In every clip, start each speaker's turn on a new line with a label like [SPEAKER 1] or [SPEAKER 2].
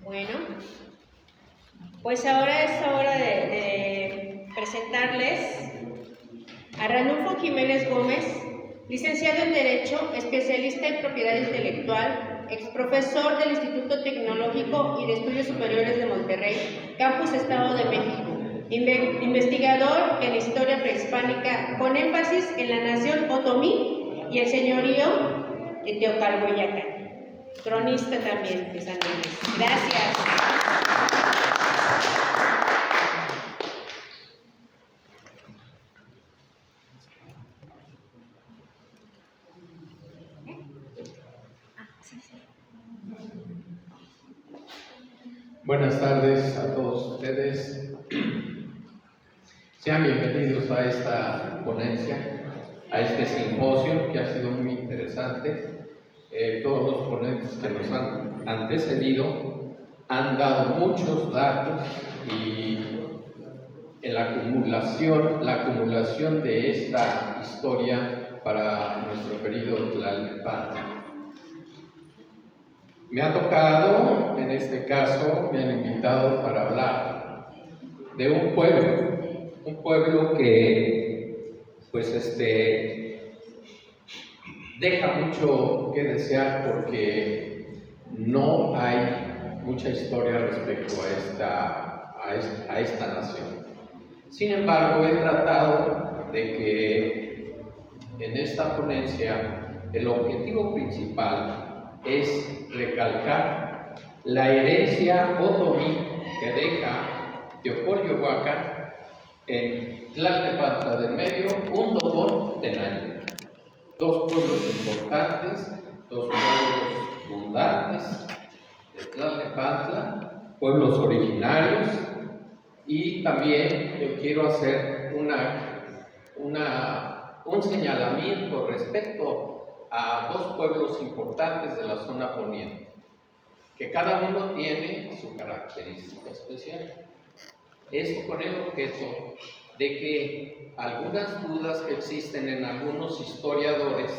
[SPEAKER 1] Bueno, pues ahora es hora de presentarles a Ranulfo Jiménez Gómez, licenciado en Derecho, especialista en propiedad intelectual, exprofesor del Instituto Tecnológico y de Estudios Superiores de Monterrey, Campus Estado de México, investigador en historia prehispánica con énfasis en la nación otomí y el señorío de Teocalhuayacán, cronista también de San Luis. Gracias.
[SPEAKER 2] Buenas tardes a todos ustedes. Sean bienvenidos a esta ponencia, a este simposio que ha sido muy interesante. Todos los ponentes que nos han antecedido han dado muchos datos y en la acumulación de esta historia para nuestro querido Tlalnepantla. Me ha tocado, en este caso, me han invitado para hablar de un pueblo que, pues, deja mucho que desear porque no hay mucha historia respecto a esta nación. Sin embargo, he tratado de que en esta ponencia el objetivo principal es recalcar la herencia otomí que deja Teocolyohuacan en Tlalnepantla del Medio junto con Tenayuca. Dos pueblos importantes, dos pueblos fundantes de Tlalnepantla, pueblos originarios, y también yo quiero hacer un señalamiento respecto a dos pueblos importantes de la zona poniente, que cada uno tiene su característica especial. Esto con el objeto de que algunas dudas que existen en algunos historiadores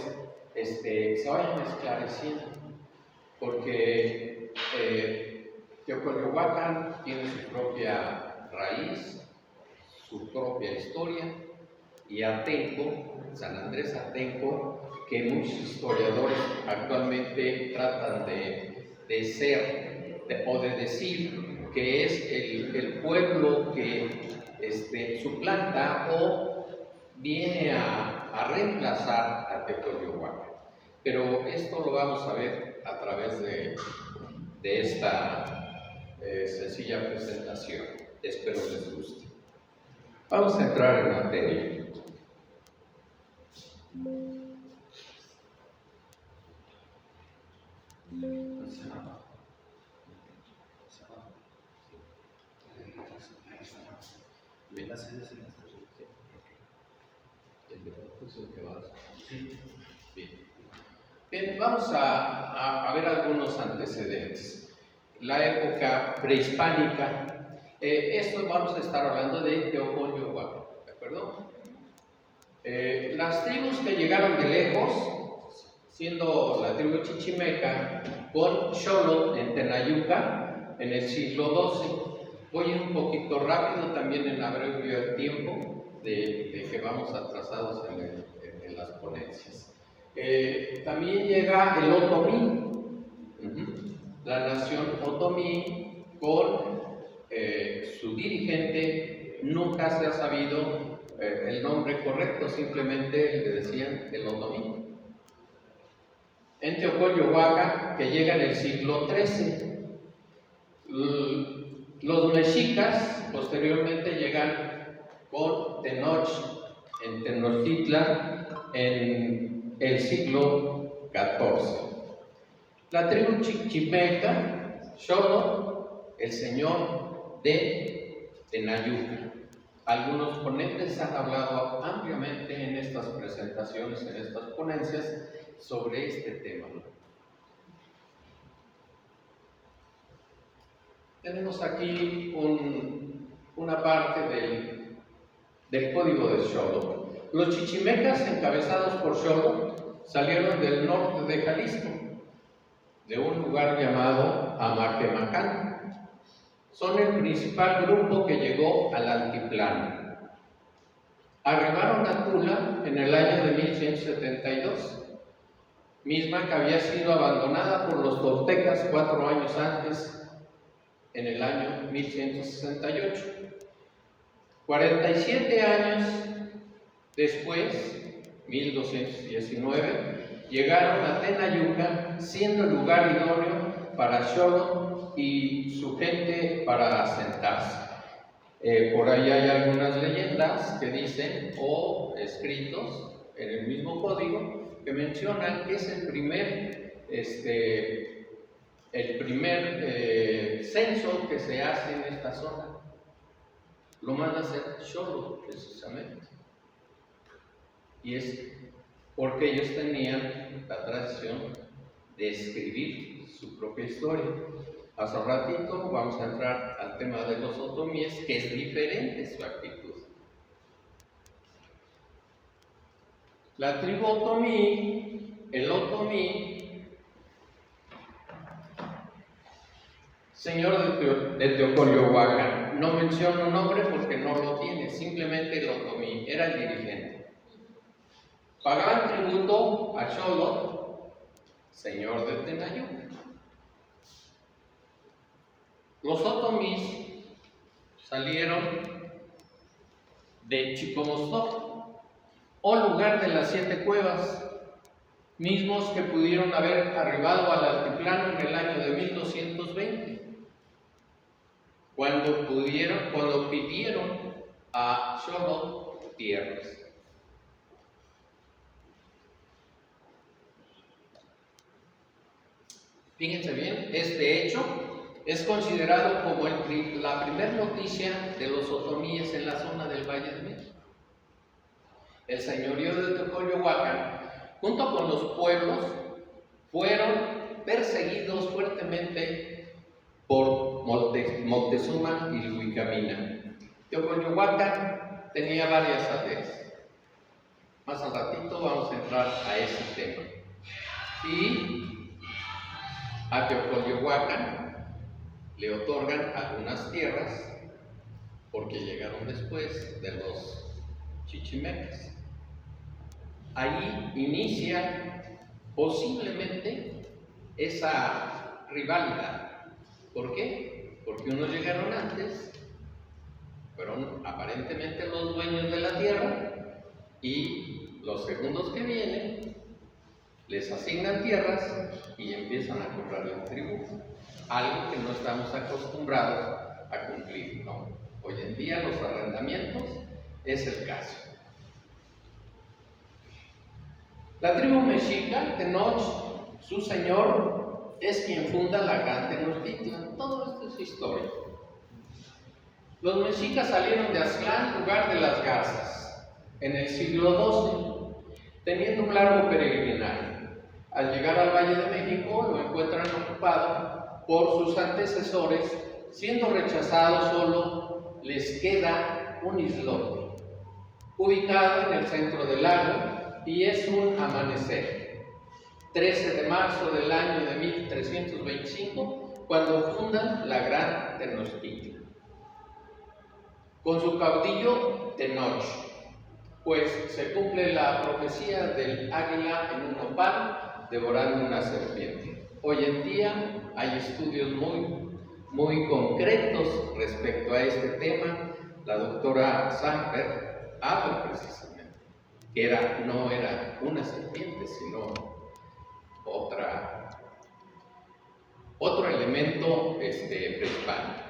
[SPEAKER 2] se vayan esclareciendo, porque Teocolyohuacan tiene su propia raíz, su propia historia, y Atenco, San Andrés Atenco, que muchos historiadores actualmente tratan de decir que es el pueblo que suplanta o viene a reemplazar a Teocolyohuacan. Pero esto lo vamos a ver a través de esta sencilla presentación. Espero les guste. Vamos a entrar en materia. Bien, vamos a ver algunos antecedentes. La época prehispánica, esto vamos a estar hablando de Teocolyohuacan, ¿de acuerdo? Las tribus que llegaron de lejos, siendo la tribu chichimeca, con Xolotl en Tenayuca en el siglo XII. Voy un poquito rápido también en abrevio el tiempo de que vamos atrasados en las ponencias. También llega el otomí, la nación otomí con su dirigente. Nunca se ha sabido el nombre correcto, simplemente le decían el otomí. En Teocolyohuacan, que llega en el siglo XIII. Los mexicas posteriormente llegan con Tenoch en Tenochtitlan en el siglo XIV. La tribu chichimeca, Xolotl, el señor de Tenayuca. Algunos ponentes han hablado ampliamente en estas presentaciones, en estas ponencias, sobre este tema. Tenemos aquí una parte del código de Xolotl. Los chichimecas, encabezados por Xolotl, salieron del norte de Jalisco, de un lugar llamado Amaquemacán, son el principal grupo que llegó al altiplano. Arribaron a Tula en el año de 1172, misma que había sido abandonada por los toltecas 4 años antes, en el año 1168. 47 años después, 1219, llegaron a Tenayuca, siendo el lugar idóneo para Xolotl y su gente para asentarse. Por ahí hay algunas leyendas que dicen, o escritos en el mismo código, que mencionan que es el primer censo que se hace en esta zona. Lo manda a hacer Xolotl, precisamente. Y es porque ellos tenían la tradición de escribir su propia historia. Hace ratito vamos a entrar al tema de los otomíes, que es diferente su actitud. La tribu otomí, el otomí, señor de Teocoliohuacan, no menciono nombre porque no lo tiene, simplemente el otomí, era el dirigente. Pagaban tributo a Xolotl, señor de Tenayuca. Los otomís salieron de Chicomostoc, o lugar de las 7 cuevas, mismos que pudieron haber arribado al altiplano en el año de 1220, cuando pidieron a Xolotl tierras. Fíjense bien, este hecho es considerado como la primera noticia de los otomíes en la zona del Valle de México. El señorío de Teocoliohuacan, junto con los pueblos, fueron perseguidos fuertemente por Moctezuma y Luicamina. Teocoliohuacan tenía varias aldeas. Más al ratito vamos a entrar a ese tema. Y a Teocoliohuacan le otorgan algunas tierras porque llegaron después de los chichimecas. Ahí inicia posiblemente esa rivalidad. ¿Por qué? Porque unos llegaron antes, fueron aparentemente los dueños de la tierra, y los segundos que vienen les asignan tierras y empiezan a cobrar el tributo, algo que no estamos acostumbrados a cumplir, ¿no? Hoy en día los arrendamientos es el caso. La tribu mexica, Tenoch, su señor, es quien funda la gran Tenochtitlan. Todo esto es historia. Los mexicas salieron de Aztlán, lugar de las garzas, en el siglo XII, teniendo un largo peregrinaje. Al llegar al Valle de México lo encuentran ocupado por sus antecesores, siendo rechazado solo les queda un islote, ubicado en el centro del lago, y es un amanecer, 13 de marzo del año de 1325, cuando fundan la gran Tenochtitlan, con su caudillo Tenoch, pues se cumple la profecía del águila en un nopal devorando una serpiente. Hoy en día hay estudios muy concretos respecto a este tema. La doctora Samper habla precisamente que no era una serpiente, sino otro elemento prehispánico.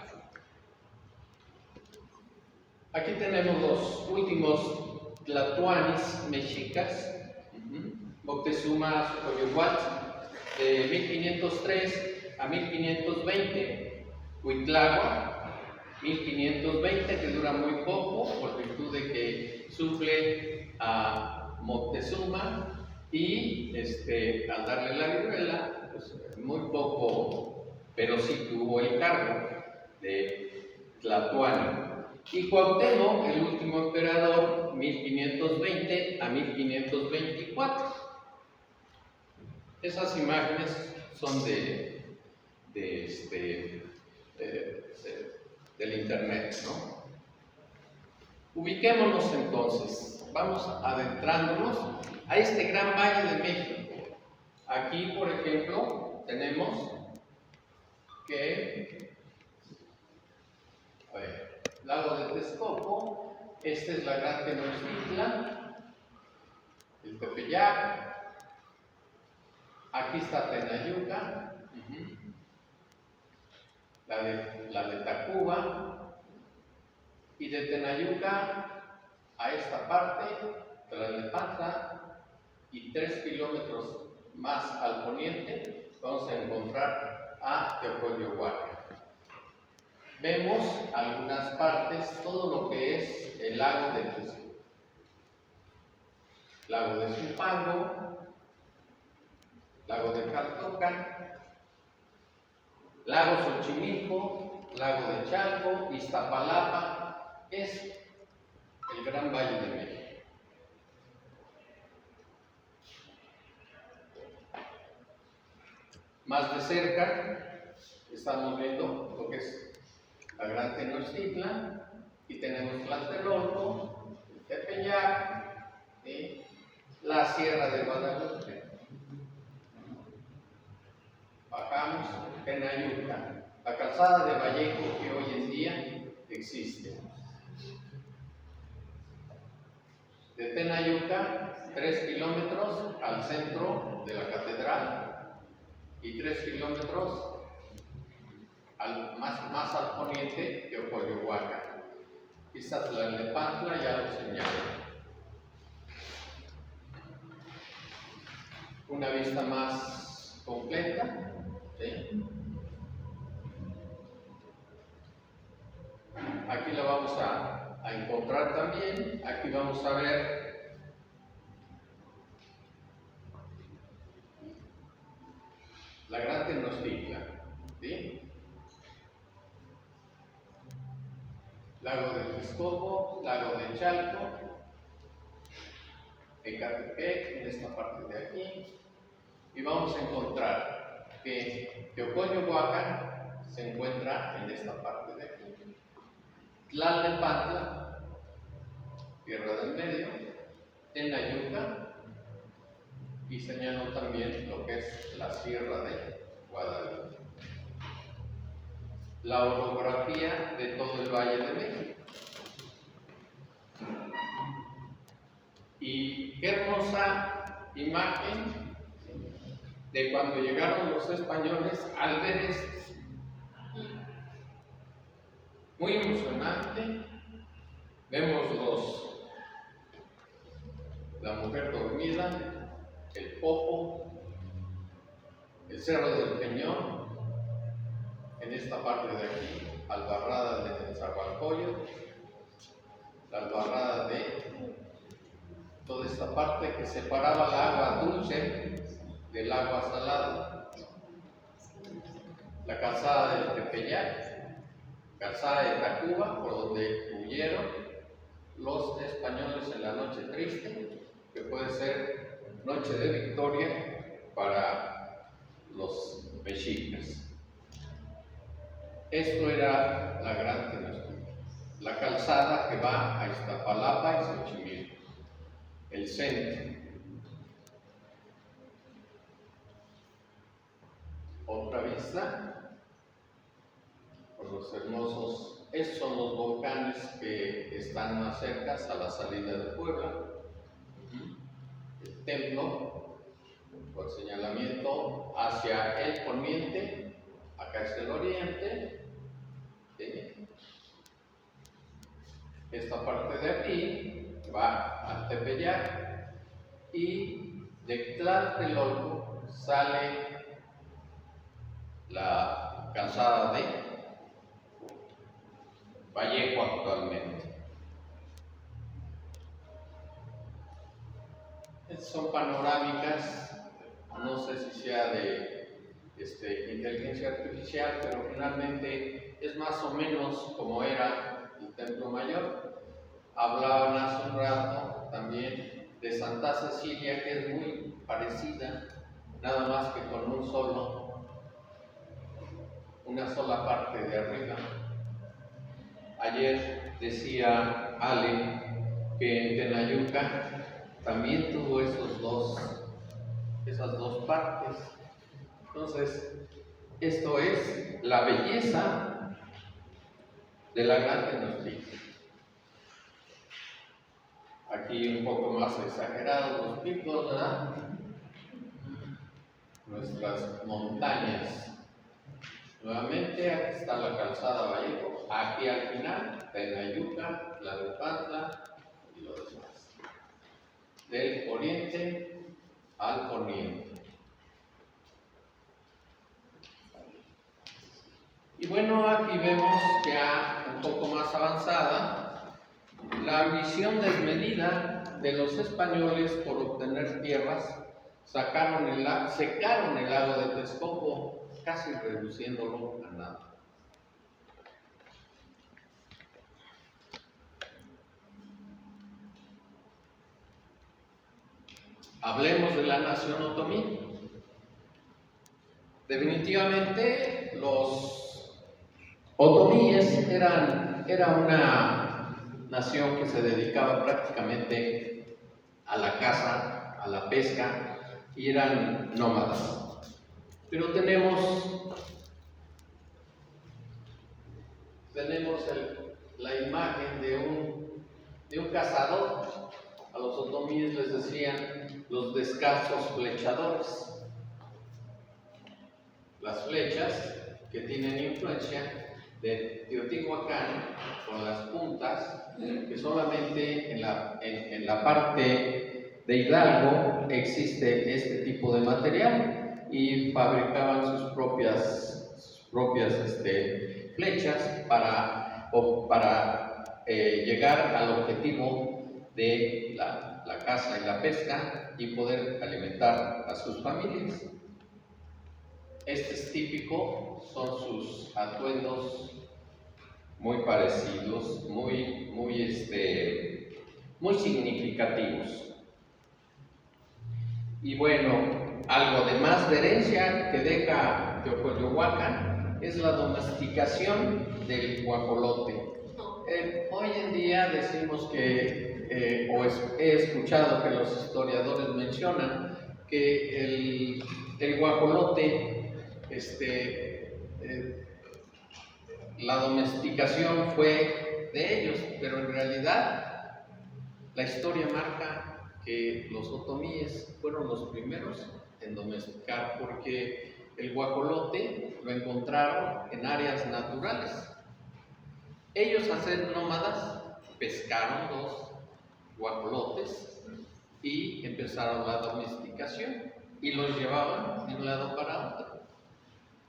[SPEAKER 2] Aquí tenemos los últimos tlatoanis mexicas. Moctezuma Xocoyohuatl, de 1503 a 1520, Huitlagua, 1520, que dura muy poco por virtud de que suple a Moctezuma, y al darle la viruela, pues muy poco, pero sí tuvo el cargo de tlatoani. Y Cuauhtémoc, el último emperador, 1520 a 1524. Esas imágenes son del internet, ¿no? Ubiquémonos entonces, vamos adentrándonos a este gran valle de México. Aquí, por ejemplo, tenemos que, a ver, Lago de Texcoco, esta es la Gran Tenochtitlan, el Tepeyac, aquí está Tenayuca, la de Tacuba, y de Tenayuca a esta parte, Tlalnepantla, y 3 kilómetros más al poniente, vamos a encontrar a Teocoyohuacán. Vemos algunas partes, todo lo que es el lago de Texcoco, lago de Zumpango, lago de Caltocan, lago Xochimilco, lago de Chalco, Iztapalapa, es el Gran Valle de México. Más de cerca estamos viendo lo que es la Gran Tenochtitlan, y tenemos Tlatelolco, el Tepeyac, y la Sierra de Guadalupe. Bajamos Tenayuca, la calzada de Vallejo que hoy en día existe. De Tenayuca, 3 kilómetros al centro de la catedral y 3 kilómetros más al poniente de Teocoyohuacán. Esta Tlalnepantla ya lo señalo. Una vista más completa, ¿sí? Aquí la vamos a encontrar también. Aquí vamos a ver la Gran Tenochtitlan, ¿sí? Lago de Texcoco, lago de Chalco, Ecatepec, en esta parte de aquí, y vamos a encontrar que Teocoyohuacán se encuentra en esta parte de aquí. Tlalnepantla, Tierra del Medio, Tenayuca, y señalo también lo que es la Sierra de Guadalupe. La orografía de todo el Valle de México. Y qué hermosa imagen de cuando llegaron los españoles al ver esto. Muy emocionante. Vemos la mujer dormida, el Popo, el Cerro del Peñón, en esta parte de aquí, Albarrada de Nezahualcóyotl, la albarrada de toda esta parte que separaba el agua dulce del agua salada, la calzada del Tepeyac, calzada de Tacuba, por donde huyeron los españoles en la noche triste, que puede ser noche de victoria para los mexicas. Esto era la Gran Tenochtitlan, la calzada que va a Iztapalapa y Xochimilco, el centro. Otra vista por los hermosos, estos son los volcanes que están más cerca a la salida de Puebla. El templo, por señalamiento hacia el poniente, acá es el oriente, ¿sí? Esta parte de aquí va al Tepeyac, y de Tlatelolco sale la calzada de Vallejo actualmente. Estas son panorámicas, no sé si sea de inteligencia artificial, pero finalmente es más o menos como era el Templo Mayor. Hablaban hace un rato también de Santa Cecilia, que es muy parecida, nada más que con una sola parte de arriba. Ayer decía Ale que en Tenayuca también tuvo esas dos partes. Entonces, esto es la belleza de la Gran Tenochtitlan. Aquí un poco más exagerados los picos, ¿verdad? Nuestras montañas. Nuevamente, aquí está la calzada Vallejo. Aquí al final, Tenayuca, Tlalnepantla y lo demás. Del oriente al poniente. Y bueno, aquí vemos ya un poco más avanzada la ambición desmedida de los españoles por obtener tierras, secaron el lago de Texcoco, casi reduciéndolo a nada. Hablemos de la nación otomí. Definitivamente los otomíes era una nación que se dedicaba prácticamente a la caza, a la pesca, y eran nómadas. Pero tenemos la imagen de un cazador. A los otomíes les decían los descalzos flechadores. Las flechas que tienen influencia de Teotihuacán con las puntas, que solamente en la parte de Hidalgo existe este tipo de material, y fabricaban sus propias flechas para llegar al objetivo de la caza y la pesca y poder alimentar a sus familias. Este es típico, son sus atuendos muy parecidos, muy significativos. Y bueno, algo de más de herencia que deja Teocoyohuacan es la domesticación del guajolote. Hoy en día decimos que, he escuchado que los historiadores mencionan que el guajolote, la domesticación fue de ellos, pero en realidad la historia marca que los otomíes fueron los primeros en domesticar, porque el guajolote lo encontraron en áreas naturales. Ellos, al ser nómadas, pescaron los guajolotes y empezaron la domesticación y los llevaban de un lado para otro.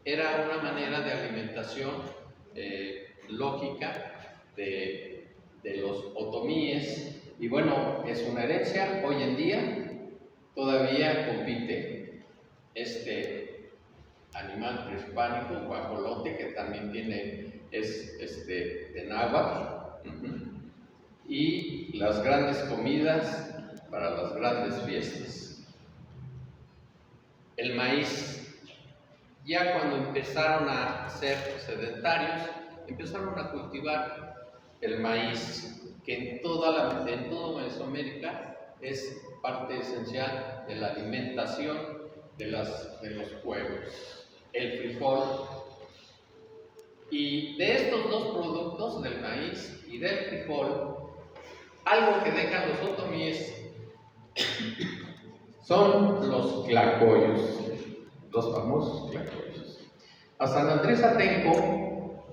[SPEAKER 2] Era una manera de alimentación lógica de los otomíes, y bueno, es una herencia. Hoy en día todavía compite este animal prehispánico, guajolote, que también es de náhuatl, y las grandes comidas para las grandes fiestas. El maíz. Ya cuando empezaron a ser sedentarios, empezaron a cultivar el maíz, que en toda Mesoamérica es parte esencial de la alimentación de los pueblos. El frijol. Y de estos dos productos, del maíz y del frijol, algo que dejan los otomíes son los tlacoyos, los famosos tlacoyos. A San Andrés Atenco,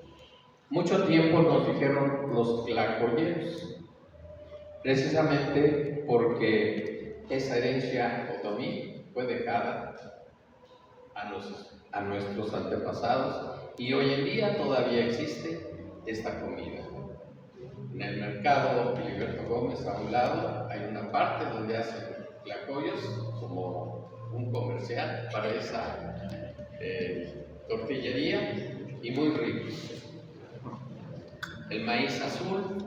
[SPEAKER 2] mucho tiempo nos dijeron los tlacoyeros, precisamente porque esa herencia otomí fue dejada a nuestros antepasados, y hoy en día todavía existe esta comida. En el mercado Filiberto Gómez, a un lado, hay una parte donde hacen tlacoyos como un comercial para esa tortillería, y muy ricos. El maíz azul,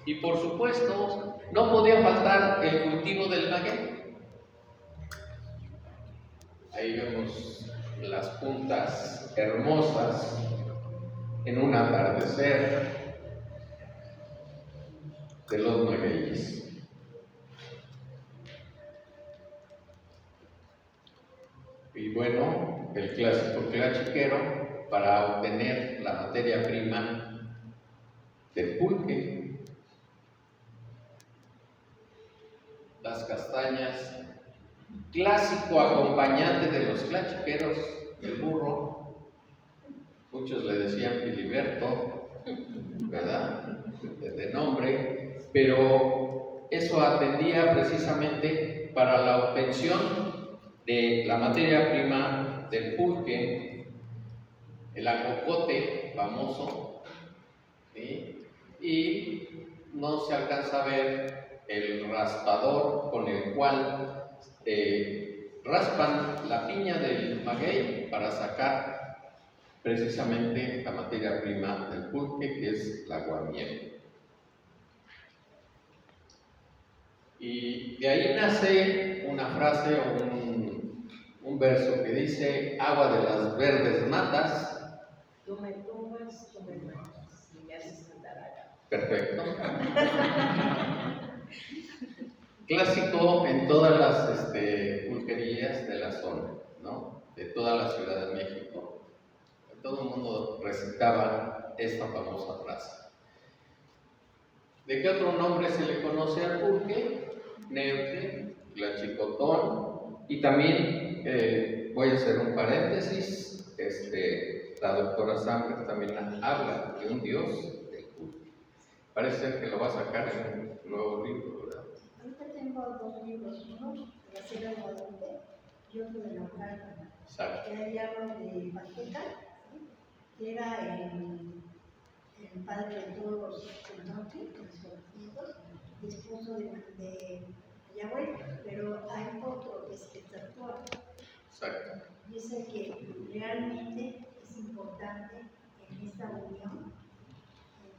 [SPEAKER 2] y por supuesto no podía faltar el cultivo del maguey. Ahí vemos las puntas hermosas en un atardecer de los magueyes. Y bueno, el clásico clachiquero para obtener la materia prima del pulque, las castañas, clásico acompañante de los clachiqueros, el burro, muchos le decían Filiberto, ¿verdad?, de nombre, pero eso atendía precisamente para la obtención de la materia prima del pulque, el acocote famoso, ¿sí? Y no se alcanza a ver el raspador con el cual raspan la piña del maguey para sacar precisamente la materia prima del pulque, que es la aguamiel. Y de ahí nace una frase o un verso que dice: agua de las verdes matas.
[SPEAKER 3] Tú me tumbas, tú me matas, y me haces cantar acá.
[SPEAKER 2] Perfecto. Clásico en todas las pulquerías de la zona, ¿no?, de toda la Ciudad de México. Todo el mundo recitaba esta famosa frase. ¿De qué otro nombre se le conoce al pulque? Neutle, Clachicotón, y también voy a hacer un paréntesis, la doctora Sambres también habla de un dios del pulque. Parece ser que lo va a sacar en un nuevo libro, ¿verdad?
[SPEAKER 4] Ahorita tengo 2 libros, uno de la Sierra de Guadalupe y otro de la Ucrania.
[SPEAKER 2] Exacto.
[SPEAKER 4] Que ahí hablo de Pacheca, que era el padre de todos los norte, los esposo de Yahweh, pero hay otro que es Quetzalcóatl.
[SPEAKER 2] Exacto.
[SPEAKER 4] Dice que realmente es importante en esta unión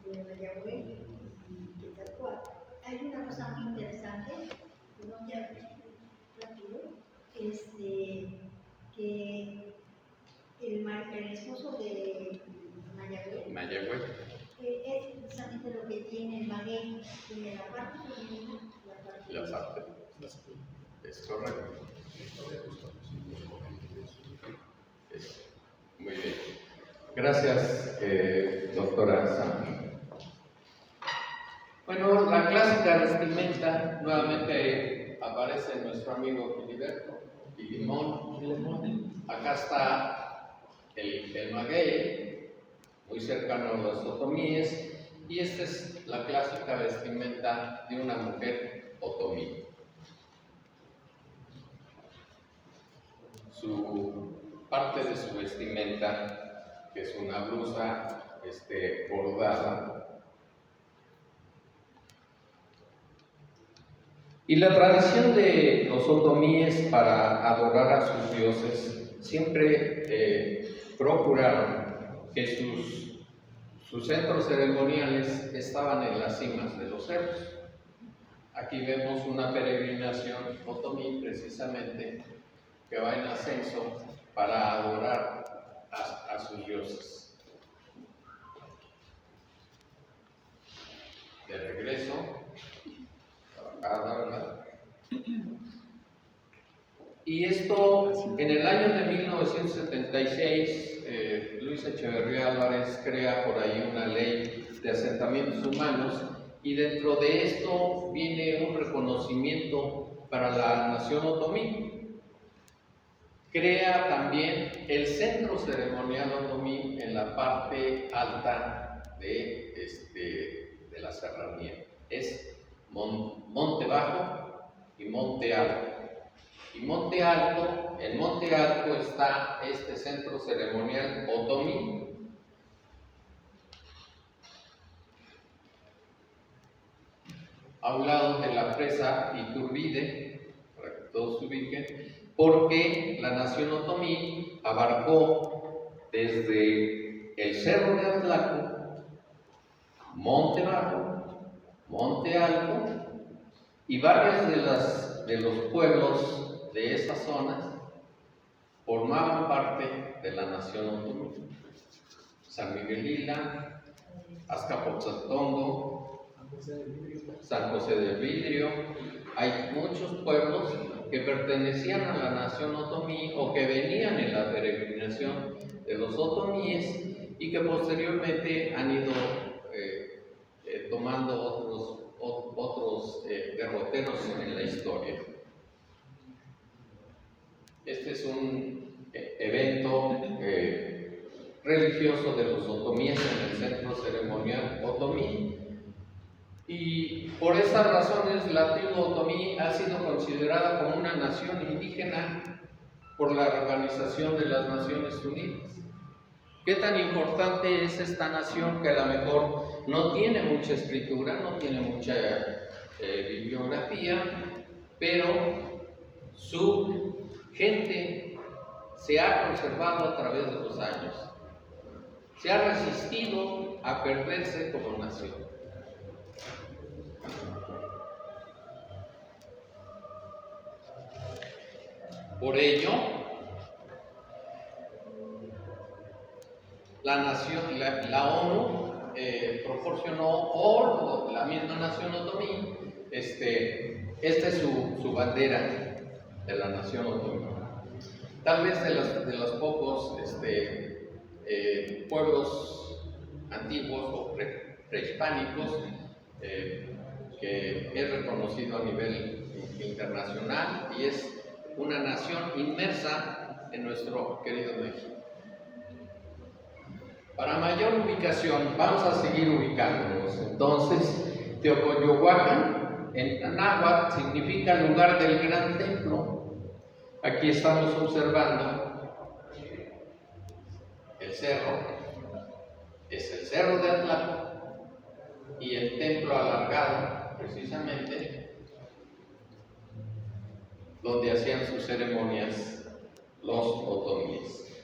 [SPEAKER 4] entre Yahweh y Quetzalcóatl. Hay una cosa muy interesante, perdón, ya rápido, que el esposo de
[SPEAKER 2] Mayagüez.
[SPEAKER 4] Es precisamente lo que tiene el maguey, tiene la parte femenina y la parte
[SPEAKER 2] Es correcto. Muy bien. Gracias, doctora Sandra. Bueno, la clásica vestimenta nuevamente aparece nuestro amigo Filiberto y Limón. Acá está el maguey, muy cercano a los otomíes, y esta es la clásica vestimenta de una mujer otomí. Parte de su vestimenta, que es una blusa bordada. Y la tradición de los otomíes para adorar a sus dioses siempre procuraron que sus centros ceremoniales estaban en las cimas de los cerros. Aquí vemos una peregrinación otomí precisamente que va en ascenso para adorar a sus dioses. De regreso, ¿verdad? Y esto, en el año de 1976, Luis Echeverría Álvarez crea por ahí una ley de asentamientos humanos, y dentro de esto viene un reconocimiento para la nación otomí. Crea también el centro ceremonial otomí en la parte alta de la serranía. Es Monte Bajo y Monte Alto. Y en Monte Alto está este centro ceremonial otomí. A un lado de la presa Iturbide, para que todos se ubiquen, porque la nación otomí abarcó desde el Cerro de Atlaco, Monte Bajo, Monte Alto, y varios de los pueblos de esas zonas formaban parte de la nación otomí. San Miguelila, Azcapotzaltongo, San José del Vidrio. Hay muchos pueblos que pertenecían a la nación otomí o que venían en la peregrinación de los otomíes y que posteriormente han ido tomando otros derroteros en la historia. Este es un evento religioso de los otomíes en el centro ceremonial otomí, y por esas razones la tribu otomí ha sido considerada como una nación indígena por la Organización de las Naciones Unidas. ¿Qué tan importante es esta nación que a lo mejor no tiene mucha escritura, no tiene mucha bibliografía, pero su gente se ha conservado a través de los años, se ha resistido a perderse como nación? Por ello, la ONU proporcionó, o la misma nación otomí, esta es su bandera de la nación otomí. Tal vez de los pocos pueblos antiguos o prehispánicos que es reconocido a nivel internacional, y es una nación inmersa en nuestro querido México. Para mayor ubicación, vamos a seguir ubicándonos. Entonces, Teocoyohuacán en náhuatl significa lugar del gran templo. Aquí estamos observando el cerro, es el cerro de Atlaco, y el templo alargado, precisamente, donde hacían sus ceremonias los otomíes.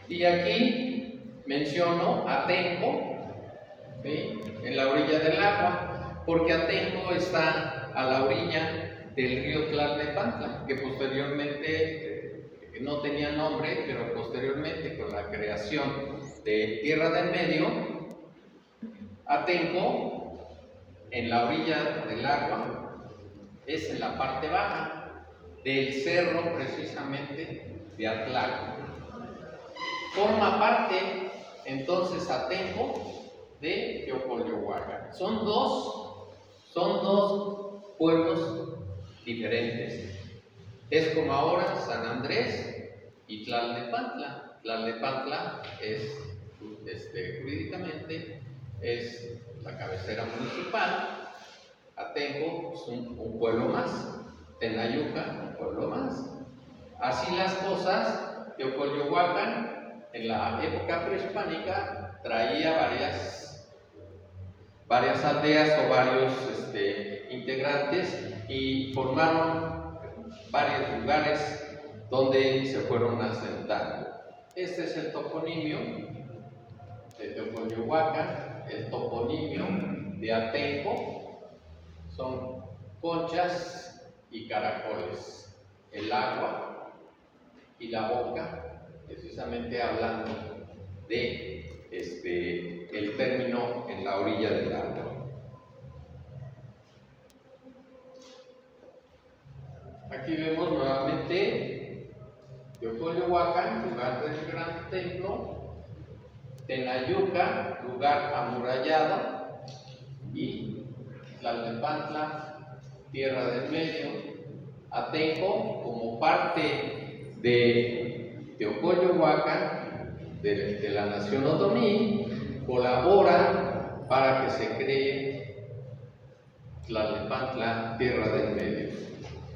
[SPEAKER 2] Y aquí menciono Atenco, ¿sí?, en la orilla del agua, porque Atenco está a la orilla del río Tlalnepantla, que posteriormente no tenía nombre, pero posteriormente con la creación de Tierra del Medio, Atenco, en la orilla del agua, es en la parte baja del cerro precisamente de Atlaco. Forma parte entonces Atenco de Teocoyohuacán. Son dos pueblos diferentes. Es como ahora San Andrés y Tlalnepantla. Tlalnepantla es, jurídicamente, es la cabecera municipal. Atenco es un pueblo más. Tenayuca, un pueblo más. Así las cosas, Teocoyohuacán en la época prehispánica traía varias aldeas o varios integrantes, y formaron varios lugares donde se fueron asentando. Este es el toponimio de Teocoyohuacán, el toponimio de Atenco. Son conchas y caracoles, el agua y la boca, precisamente hablando de el término en la orilla del agua. Aquí vemos nuevamente Teocoyohuacán, lugar del gran templo; Tenayuca, lugar amurallado; y Tlalnepantla, Tierra del Medio. Atenco, como parte de Teocoyohuacán, de la nación otomí, colabora para que se cree Tlalnepantla, Tierra del Medio.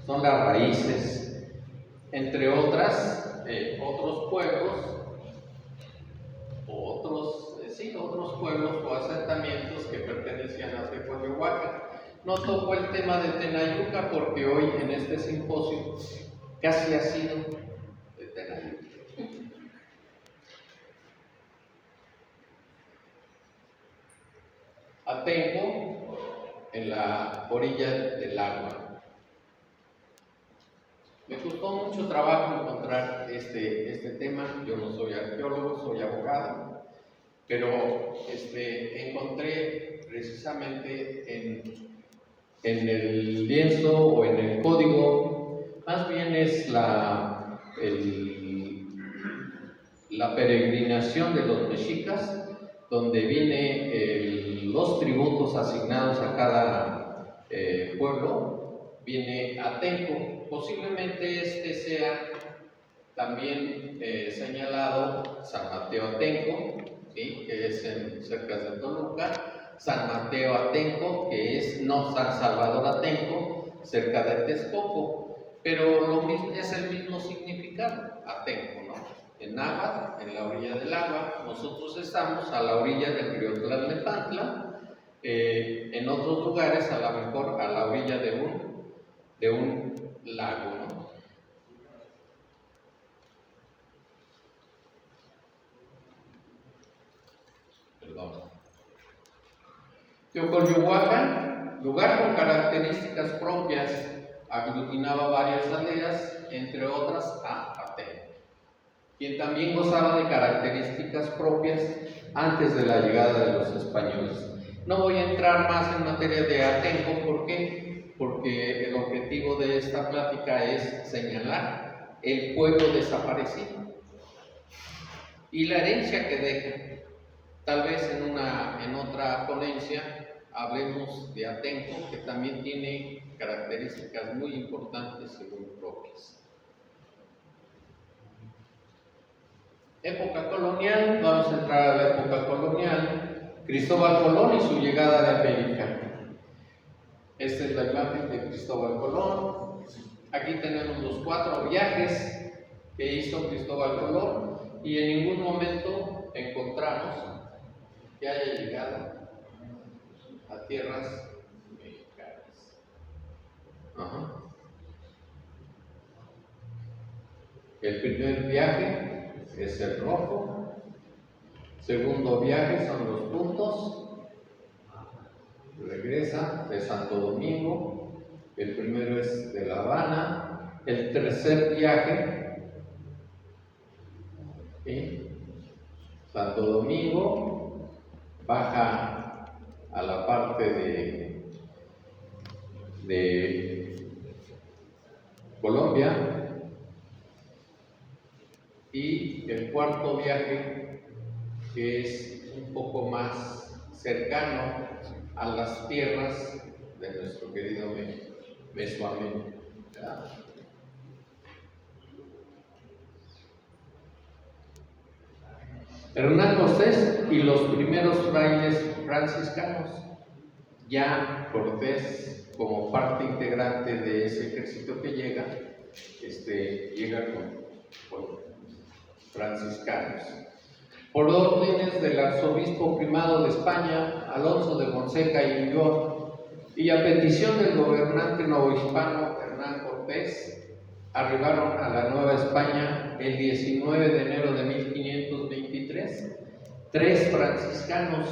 [SPEAKER 2] Son las raíces, entre otras, otros pueblos, otros pueblos o asentamientos que pertenecían a Teocoyohuacán. No toco el tema de Tenayuca porque hoy en este simposio casi ha sido de Tenayuca. Atenco, en la orilla del agua. Me costó mucho trabajo encontrar este tema. Yo no soy arqueólogo, soy abogado, pero encontré precisamente en el lienzo o en el código, más bien es la peregrinación de los mexicas, donde viene los tributos asignados a cada pueblo, viene Atenco. Posiblemente este sea también señalado San Mateo Atenco, ¿sí? Que es cerca de Toluca, San Mateo Atenco, que es no San Salvador Atenco, cerca de Texcoco, pero es el mismo significado, Atenco, ¿no? En náhuatl, en la orilla del agua. Nosotros estamos a la orilla del río Tlalnepantla, en otros lugares a lo mejor a la orilla de un lago, ¿no? Teocoyohuacan, lugar con características propias, aglutinaba varias aldeas, entre otras a Atenco, quien también gozaba de características propias antes de la llegada de los españoles. No voy a entrar más en materia de Atenco, ¿por qué? Porque el objetivo de esta plática es señalar el pueblo desaparecido y la herencia que deja. Tal vez en otra ponencia hablemos de Atenco, que también tiene características muy importantes y muy propias. Época colonial, vamos a entrar a la época colonial. Cristóbal Colón y su llegada de América. Esta es la imagen de Cristóbal Colón. Aquí tenemos los 4 viajes que hizo Cristóbal Colón y en ningún momento encontramos que haya llegado a tierras mexicanas. El primer viaje es el rojo, segundo viaje son los puntos, regresa de Santo Domingo, el primero es de La Habana, el tercer viaje, Santo Domingo, baja a la parte de Colombia, y el cuarto viaje, que es un poco más cercano a las tierras de nuestro querido Mesoamérica. Hernán Cortés y los primeros frailes franciscanos. Ya Cortés, como parte integrante de ese ejército que llega con franciscanos. Por órdenes del arzobispo primado de España, Alonso de Fonseca y Ulloa, y a petición del gobernante novohispano Hernán Cortés, arribaron a la Nueva España el 19 de enero de 1523, 3 franciscanos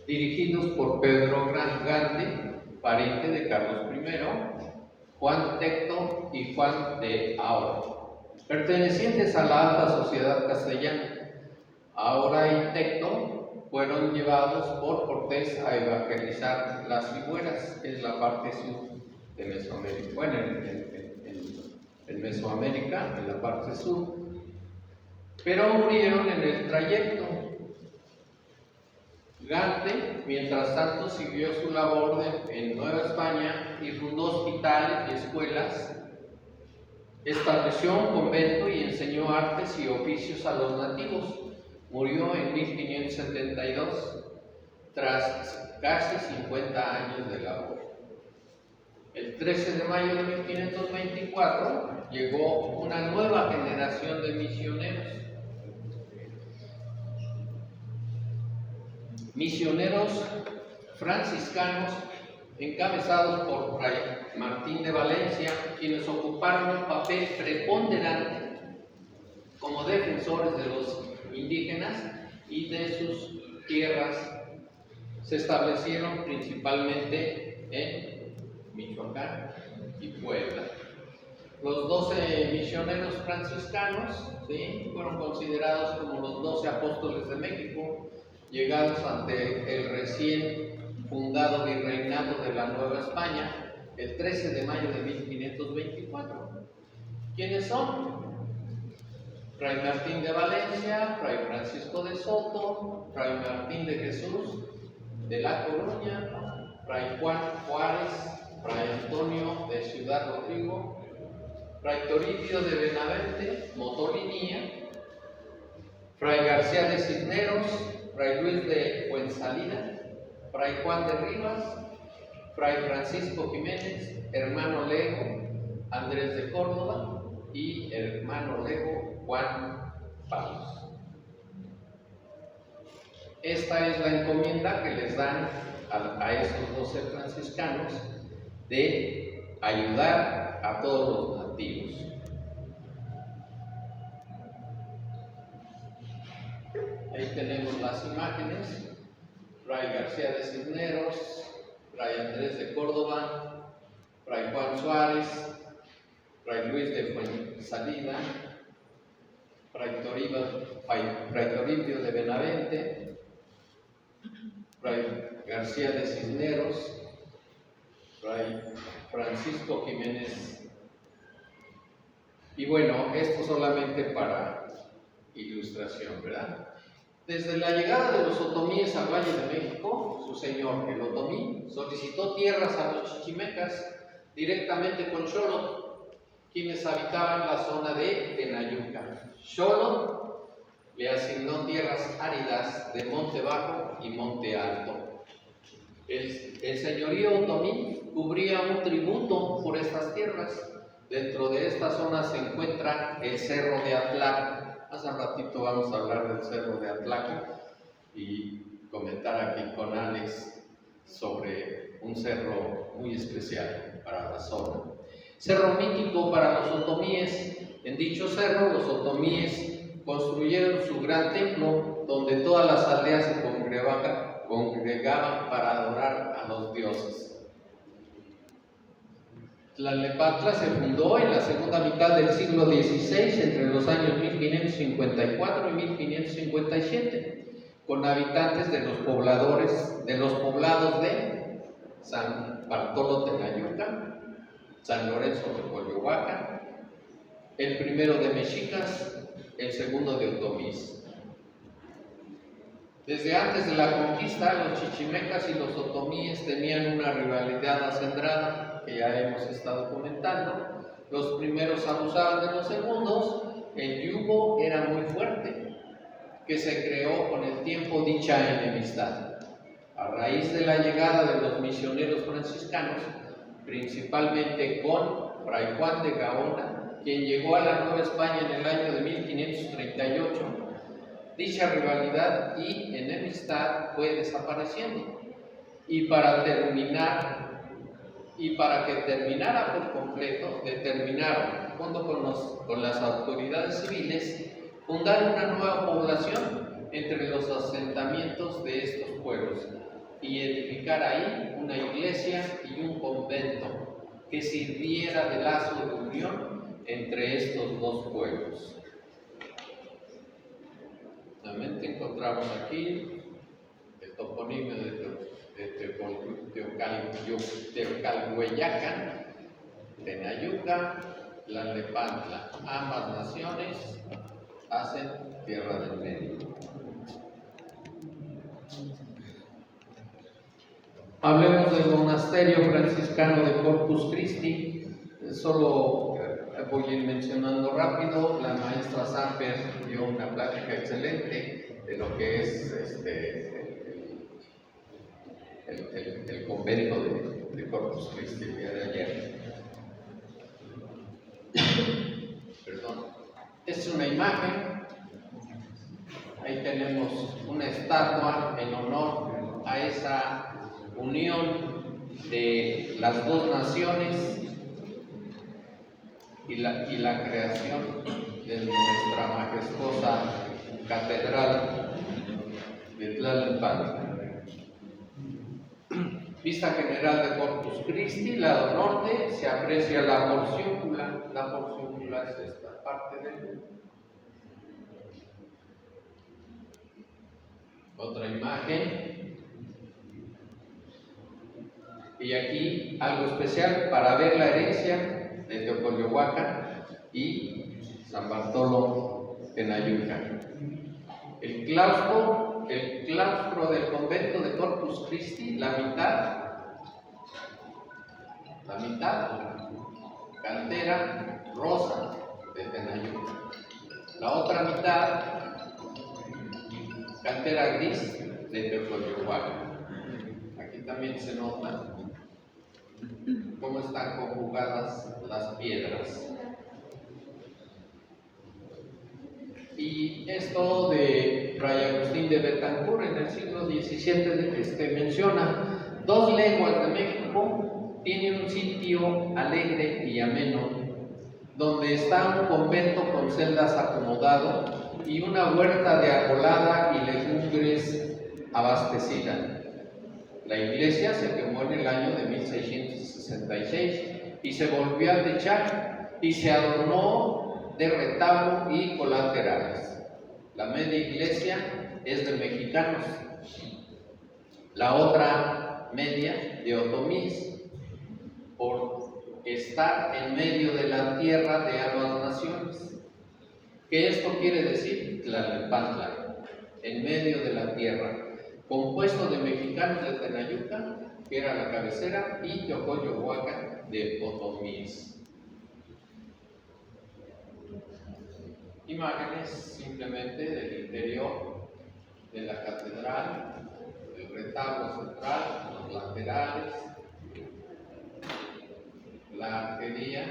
[SPEAKER 2] dirigidos por Pedro Gande, pariente de Carlos I, Juan Tecto y Juan de Ahora, pertenecientes a la alta sociedad castellana. Ahora y Tecto fueron llevados por Cortés a evangelizar las Figueras, que es la parte sur de Mesoamérica. Bueno, en Mesoamérica, en la parte sur, pero murieron en el trayecto. Gante, mientras tanto, siguió su labor en Nueva España y fundó hospitales y escuelas, estableció un convento y enseñó artes y oficios a los nativos. Murió en 1572, tras casi 50 años de labor. El 13 de mayo de 1524 llegó una nueva generación de misioneros franciscanos encabezados por Fray Martín de Valencia, quienes ocuparon un papel preponderante como defensores de los indígenas y de sus tierras. Se establecieron principalmente en Michoacán y Puebla. Los 12 misioneros franciscanos, ¿sí?, fueron considerados como los 12 apóstoles de México. llegados ante el recién fundado virreinato de la Nueva España, el 13 de mayo de 1524. ¿Quiénes son? Fray Martín de Valencia, Fray Francisco de Soto, Fray Martín de Jesús de La Coruña, Fray Juan Juárez, Fray Antonio de Ciudad Rodrigo, Fray Toribio de Benavente, Motolinía, Fray García de Cisneros, Fray Luis de Fuensalida, Fray Juan de Rivas, Fray Francisco Jiménez, hermano Lego, Andrés de Córdoba y hermano Lego, Juan Palos. Esta es la encomienda que les dan a esos 12 franciscanos de ayudar a todos los nativos. Ahí tenemos las imágenes. Fray García de Cisneros, Fray Andrés de Córdoba, Fray Juan Suárez, Fray Luis de Fuensalida, Fray Toribio de Benavente, Fray García de Cisneros, Fray Francisco Jiménez. Y bueno, esto solamente para ilustración, ¿verdad? Desde la llegada de los otomíes al Valle de México, su señor, el otomí, solicitó tierras a los chichimecas directamente con Xolotl, quienes habitaban la zona de Tenayuca. Xolotl le asignó tierras áridas de Monte Bajo y Monte Alto. El señorío otomí cubría un tributo por estas tierras. Dentro de esta zona se encuentra el Cerro de Atlaco. Hace ratito vamos a hablar del Cerro de Atlaco y comentar aquí con Alex sobre un cerro muy especial para la zona. Cerro mítico para los otomíes. En dicho cerro, los otomíes construyeron su gran templo donde todas las aldeas se congregaban para adorar a los dioses. Tlalnepantla se fundó en la segunda mitad del siglo XVI, entre los años 1554 y 1557, con habitantes de los poblados de San Bartolo Tenayuca, San Lorenzo de Coyohuacan, el primero de Mexicas, el segundo de Otomís. Desde antes de la conquista, los chichimecas y los otomíes tenían una rivalidad acendrada, que ya hemos estado comentando. Los primeros abusaban de los segundos, el yugo era muy fuerte, que se creó con el tiempo dicha enemistad. A raíz de la llegada de los misioneros franciscanos, principalmente con Fray Juan de Gaona, quien llegó a la Nueva España en el año de 1538, dicha rivalidad y enemistad fue desapareciendo. Y para que terminara por completo, determinaron, junto con las autoridades civiles, fundar una nueva población entre los asentamientos de estos pueblos y edificar ahí una iglesia y un convento que sirviera de lazo de unión entre estos dos pueblos. Nuevamente encontramos aquí el toponimio de Teocalhueyacan, Tenayuca, Tlalnepantla. Ambas naciones hacen Tierra del Medio. Hablemos del monasterio franciscano de Corpus Christi. Solo voy a ir mencionando rápido. La maestra Samper dio una plática excelente de lo que es el convento de Corpus Christi el día de ayer. Perdón. Es una imagen. Ahí tenemos una estatua en honor a esa unión de las dos naciones y la creación de nuestra majestuosa catedral de Tlalnepantla. Vista general de Corpus Christi, lado norte, se aprecia la porciúncula. La porciúncula es esta parte Otra imagen. Y aquí algo especial para ver la herencia de Teocolyohuacan y San Bartolo Tenayuca. El claustro del convento de Corpus Christi, la mitad, cantera rosa de Tenayuca. La otra mitad, cantera gris de Teocolyohuacan. Aquí también se nota cómo están conjugadas las piedras. Y esto de Fray Agustín de Betancourt en el siglo XVII menciona: 2 leguas de México tiene un sitio alegre y ameno, donde está un convento con celdas acomodado y una huerta de arbolada y legumbres abastecida. La iglesia se quemó en el año de 1666 y se volvió a techar y se adornó de retablo y colaterales. La media iglesia es de mexicanos, la otra media de otomíes, por estar en medio de la tierra de ambas naciones. ¿Qué esto quiere decir? Tlalnepantla, en medio de la tierra, compuesto de mexicanos de Tenayuca, que era la cabecera, y Teocolyohuacan de otomíes. Imágenes simplemente del interior de la catedral, el retablo central, los laterales, la arquería,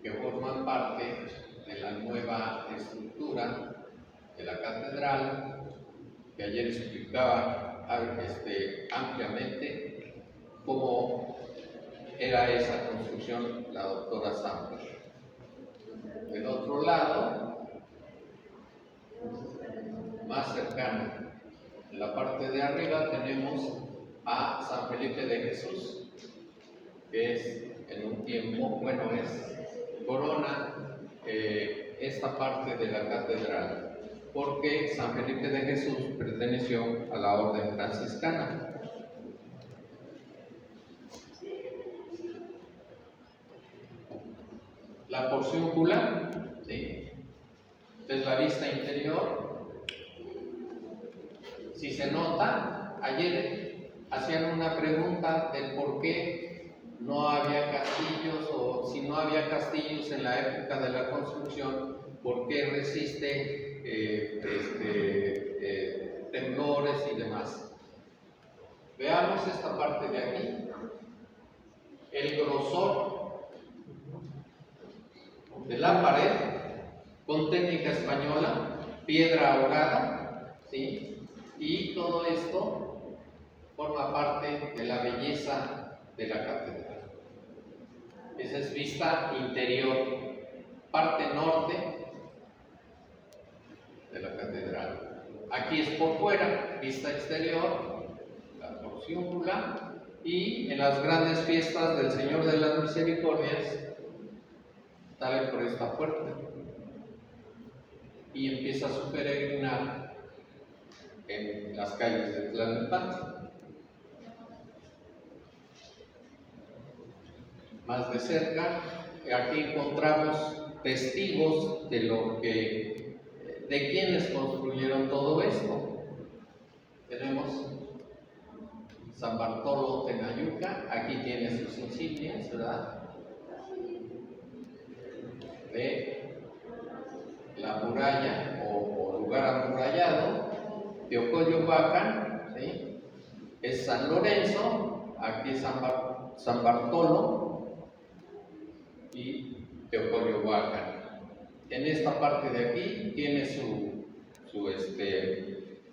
[SPEAKER 2] que forman parte de la nueva estructura de la catedral, que ayer explicaba ampliamente cómo era esa construcción la doctora Sampler. Del otro lado, más cercano, en la parte de arriba tenemos a San Felipe de Jesús, que es en un tiempo, corona esta parte de la catedral, porque San Felipe de Jesús perteneció a la orden franciscana. La porciúncula, ¿sí?, es la vista interior. Si se nota, ayer hacían una pregunta del por qué no había castillos, o si no había castillos en la época de la construcción, por qué resiste temblores y demás. Veamos esta parte de aquí. El grosor de la pared con técnica española, piedra ahogada, ¿sí?, y todo esto forma parte de la belleza de la catedral. Esa es vista interior, parte norte de la catedral. Aquí es por fuera, vista exterior, la porciúncula, y en las grandes fiestas del Señor de las Misericordias sale por esta puerta y empieza su peregrinar en las calles de Tlalnepantla. Más de cerca, aquí encontramos testigos de quienes construyeron todo esto. Tenemos San Bartolo Tenayuca, aquí tiene sus insignias, ¿verdad?, de la muralla o lugar amurallado. Teocolyohuacan, ¿sí?, es San Lorenzo, aquí es San Bartolo y Teocolyohuacan. En esta parte de aquí tiene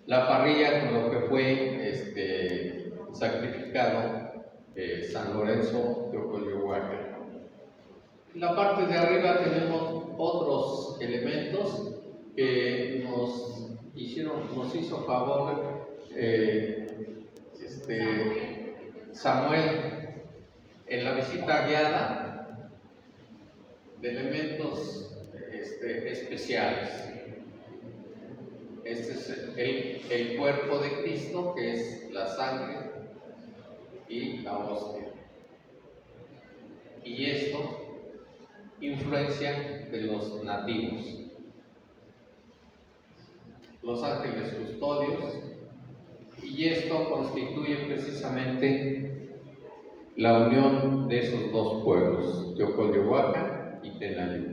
[SPEAKER 2] la parrilla con lo que fue sacrificado San Lorenzo Teocolyohuacan. En la parte de arriba tenemos otros elementos que nos hizo favor Samuel en la visita guiada, de elementos especiales. Este es el cuerpo de Cristo, que es la sangre y la hostia. Y esto influencia de los nativos. Los ángeles custodios, y esto constituye precisamente la unión de esos dos pueblos, Teocoyohuacan y Tenayuca.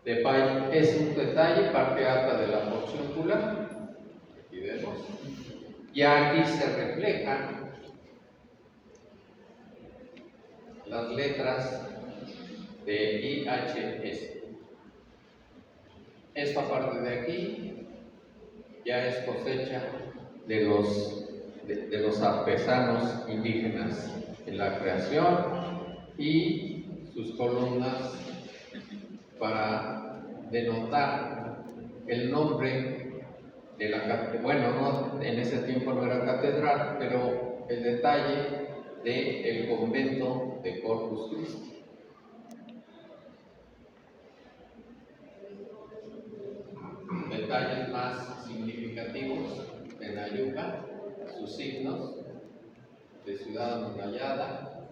[SPEAKER 2] Es un detalle, parte alta de la porciúncula, aquí vemos, y aquí se reflejan las letras de IHS. Esta parte de aquí ya es cosecha de los artesanos indígenas en la creación, y sus columnas para denotar el nombre de la catedral. Bueno, en ese tiempo no era catedral, pero el detalle del convento de Corpus Christi. Detalles más significativos de Nayuca, sus signos de ciudad amurallada,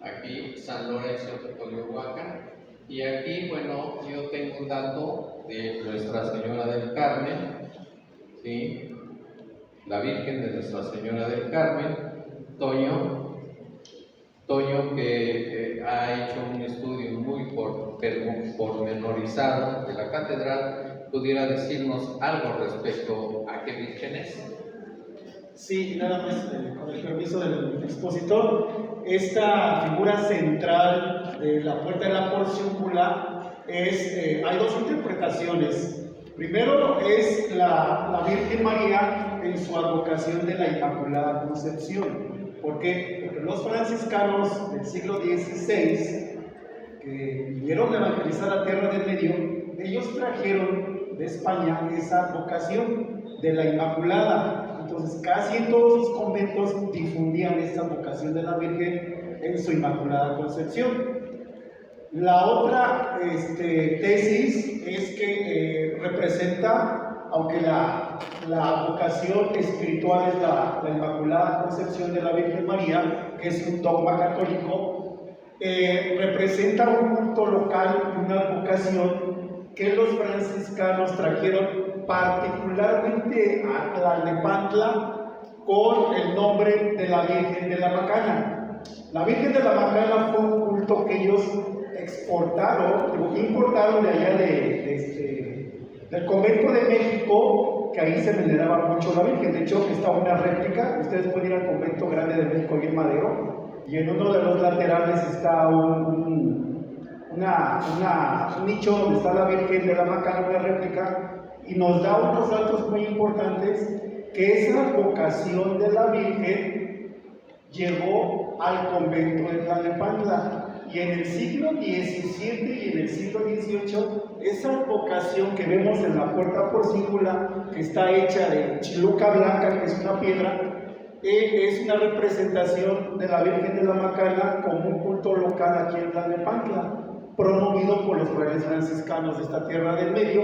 [SPEAKER 2] aquí San Lorenzo de Teocoyohuacan, y aquí, bueno, yo tengo un dato de Nuestra Señora del Carmen, ¿sí? La Virgen de Nuestra Señora del Carmen, Toño que ha hecho un estudio muy pormenorizado de la catedral, pudiera decirnos algo respecto a qué virgen es.
[SPEAKER 5] Sí, nada más, con el permiso del expositor, esta figura central de la puerta de la porciúncula hay dos interpretaciones. Primero es la Virgen María en su advocación de la Inmaculada Concepción. ¿Por qué? Porque los franciscanos del siglo XVI, que vinieron a evangelizar la Tierra del Medio, ellos trajeron de España esa vocación de la Inmaculada. Entonces, casi en todos los conventos difundían esta vocación de la Virgen en su Inmaculada Concepción. La otra tesis es que representa, aunque la vocación espiritual es la Inmaculada Concepción de la Virgen María, que es un dogma católico, representa un culto local y una vocación que los franciscanos trajeron particularmente a Tlalnepantla con el nombre de la Virgen de la Macana. La Virgen de la Macana fue un culto que ellos importaron de allá del convento de México, que ahí se veneraba mucho la Virgen. De hecho, está una réplica. Ustedes pueden ir al convento grande de México y en Madero, y en uno de los laterales está un nicho donde está la Virgen de la Macana, una réplica, y nos da unos datos muy importantes, que esa vocación de la Virgen llegó al convento de Tlalnepantla. Y en el siglo XVII y en el siglo XVIII, esa vocación que vemos en la puerta porcíncula, que está hecha de chiluca blanca, que es una piedra, es una representación de la Virgen de la Macana como un culto local aquí en Tlalnepantla, promovido por los frailes franciscanos de esta Tierra del Medio.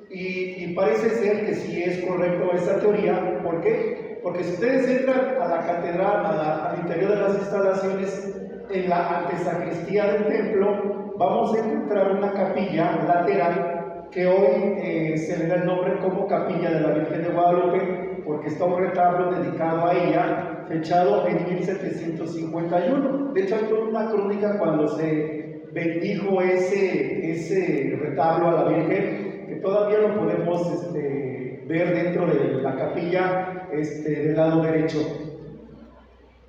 [SPEAKER 5] Y parece ser que sí es correcto esa teoría. ¿Por qué? Porque si ustedes entran a la catedral, al interior de las instalaciones, en la antesacristía del templo, vamos a encontrar una capilla lateral que hoy se le da el nombre como Capilla de la Virgen de Guadalupe, porque está un retablo dedicado a ella, fechado en 1751. De hecho, hay toda una crónica cuando se bendijo ese retablo a la Virgen, que todavía lo podemos ver dentro de la capilla del lado derecho.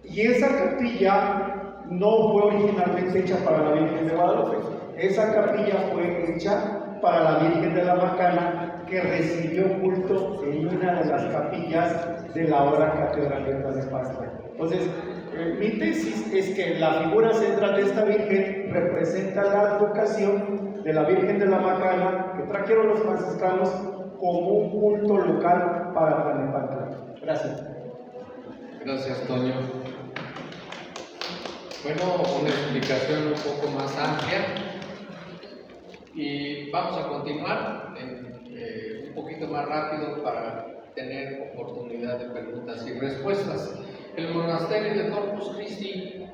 [SPEAKER 5] Y esa capilla no fue originalmente hecha para la Virgen de Guadalupe. Esa capilla fue hecha para la Virgen de la Macana, que recibió culto en una de las capillas de la ahora Catedral de Tlalnepantla. Entonces, mi tesis es que la figura central de esta Virgen representa la advocación de la Virgen de la Macana, que trajeron los franciscanos como un culto local para Tlalnepantla. Gracias.
[SPEAKER 2] Gracias, Toño. Bueno, una explicación un poco más amplia, y vamos a continuar en un poquito más rápido para tener oportunidad de preguntas y respuestas. El monasterio de Corpus Christi